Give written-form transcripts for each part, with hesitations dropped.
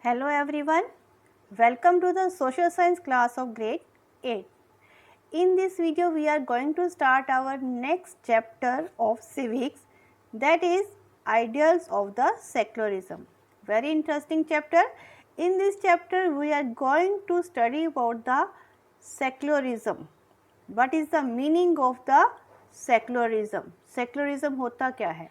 Hello everyone, welcome to the social science class of grade 8. In this video we are going to start our next chapter of civics, that is ideals of the secularism. Very interesting chapter. In this chapter we are going to study about the secularism. What is the meaning of the secularism? Secularism होता क्या है?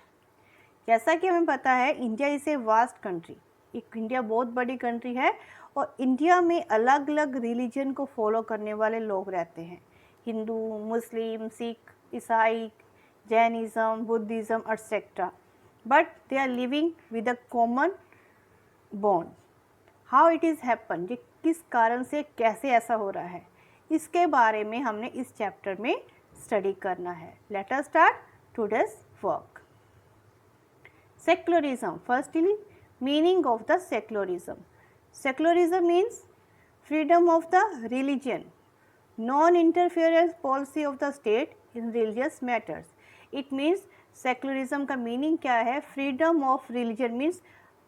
जैसा कि हमें पता है India is a vast country, एक India बहुत बड़ी कंट्री है और इंडिया में अलग अलग रिलीजन को फॉलो करने वाले लोग रहते हैं, हिंदू, मुस्लिम, सिख, ईसाई, Jainism, Buddhism etcetera, but they are living with a common bond. How it is happen, ये किस कारण से कैसे ऐसा हो रहा है, इसके बारे में हमने इस चैप्टर में स्टडी करना है. Let us start today's work. Secularism. Firstly, meaning of the secularism. Secularism means freedom of the religion, non-interference policy of the state in religious matters. It means secularism का meaning क्या है? Freedom of religion means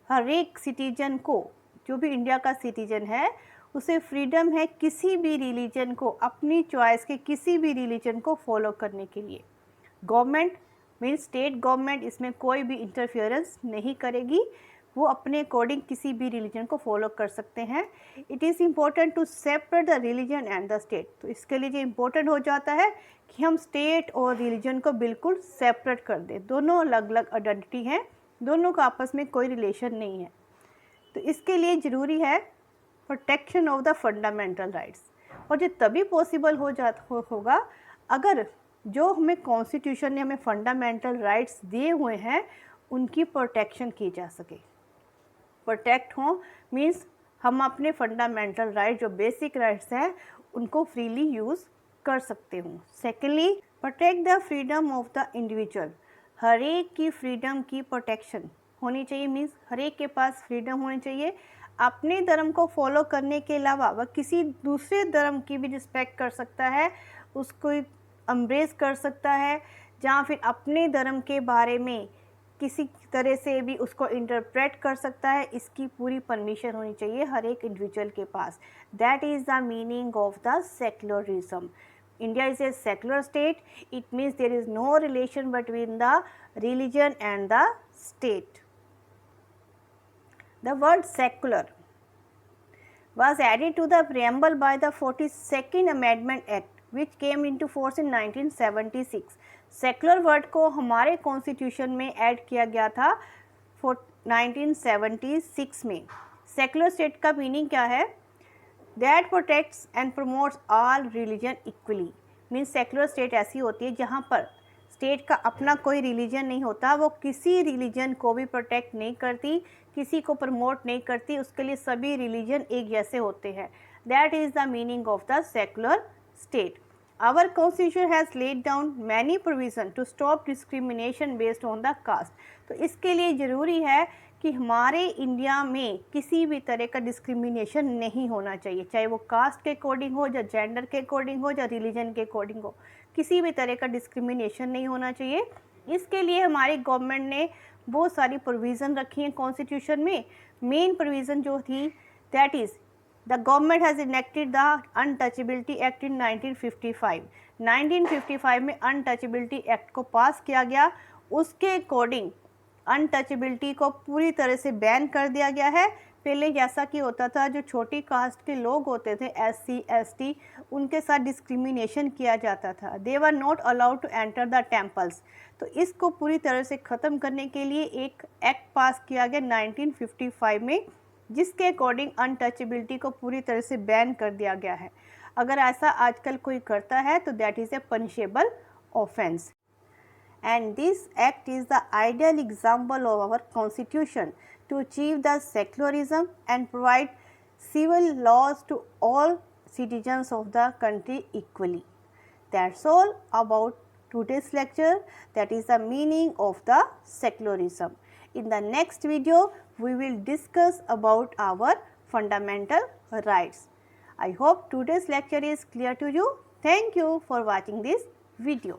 हर एक citizen को, जो भी India का citizen है उसे फ्रीडम है किसी भी रिलीजन को, अपनी चॉइस के किसी भी रिलीजन को फॉलो करने के लिए. गवर्नमेंट मीन्स स्टेट गवर्नमेंट इसमें कोई भी इंटरफेरेंस नहीं करेगी, वो अपने अकॉर्डिंग किसी भी रिलीजन को फॉलो कर सकते हैं. It is important to separate the religion and the state. तो इसके लिए ये इम्पोर्टेंट हो जाता है कि हम स्टेट और रिलीजन को बिल्कुल सेपरेट कर दें. दोनों अलग अलग आइडेंटिटी हैं, दोनों का आपस में कोई रिलेशन नहीं है. तो इसके लिए ज़रूरी है protection of the fundamental rights, और ये तभी पॉसिबल होगा अगर जो हमें कॉन्स्टिट्यूशन ने हमें फंडामेंटल राइट्स दिए हुए हैं उनकी प्रोटेक्शन की जा सके. प्रोटेक्ट हो मीन्स हम अपने फंडामेंटल राइट जो बेसिक राइट्स हैं उनको फ्रीली यूज़ कर सकते हों. Secondly, protect the freedom of the individual. हर एक की फ्रीडम की प्रोटेक्शन होनी चाहिए. मीन्स हर एक के पास फ्रीडम होनी चाहिए अपने धर्म को फॉलो करने के अलावा वह किसी दूसरे धर्म की भी रिस्पेक्ट कर सकता है, उसको एम्ब्रेस कर सकता है, जहाँ फिर अपने धर्म के बारे में किसी तरह से भी उसको इंटरप्रेट कर सकता है. इसकी पूरी परमिशन होनी चाहिए हर एक इंडिविजुअल के पास. That is the meaning of the secularism. India is a secular state. It means there is no relation between the religion and the state. The word secular was added to the preamble by the 42nd Amendment Act, which came into force in 1976. Secular word को हमारे constitution में add किया गया था 1976 में. Secular state का meaning क्या है? That protects and promotes all religion equally. Means secular state ऐसी होती है जहाँ पर स्टेट का अपना कोई रिलीजन नहीं होता, वो किसी रिलीजन को भी प्रोटेक्ट नहीं करती, किसी को प्रमोट नहीं करती, उसके लिए सभी रिलीजन एक जैसे होते हैं. That is the meaning of the secular state. Our constitution has laid down many provision to stop discrimination based on the caste. तो इसके लिए ज़रूरी है कि हमारे इंडिया में किसी भी तरह का डिस्क्रिमिनेशन नहीं होना चाहिए, चाहे वो कास्ट के अकॉर्डिंग हो या जेंडर के अकॉर्डिंग हो या रिलीजन के अकॉर्डिंग हो. किसी भी तरह का डिस्क्रिमिनेशन नहीं होना चाहिए. इसके लिए हमारी गवर्नमेंट ने बहुत सारी प्रोविज़न रखी हैं कॉन्स्टिट्यूशन में. मेन प्रोविज़न जो थी that is the government has enacted the untouchability act in 1955. 1955 में अनटचेबिलिटी एक्ट को पास किया गया. उसके अकॉर्डिंग अनटचेबिलिटी को पूरी तरह से बैन कर दिया गया है. पहले जैसा कि होता था, जो छोटी कास्ट के लोग होते थे SC ST, उनके साथ डिस्क्रिमिनेशन किया जाता था. They were not allowed to enter the temples. तो इसको पूरी तरह से ख़त्म करने के लिए एक एक्ट पास किया गया 1955 में, जिसके अकॉर्डिंग अनटचेबिलिटी को पूरी तरह से बैन कर दिया गया है. अगर ऐसा आजकल कोई करता है तो that is a punishable offence. And this act is the ideal example of our constitution to achieve the secularism and provide civil laws to all citizens of the country equally. That's all about today's lecture. That is the meaning of the secularism. In the next video, we will discuss about our fundamental rights. I hope today's lecture is clear to you. Thank you for watching this video.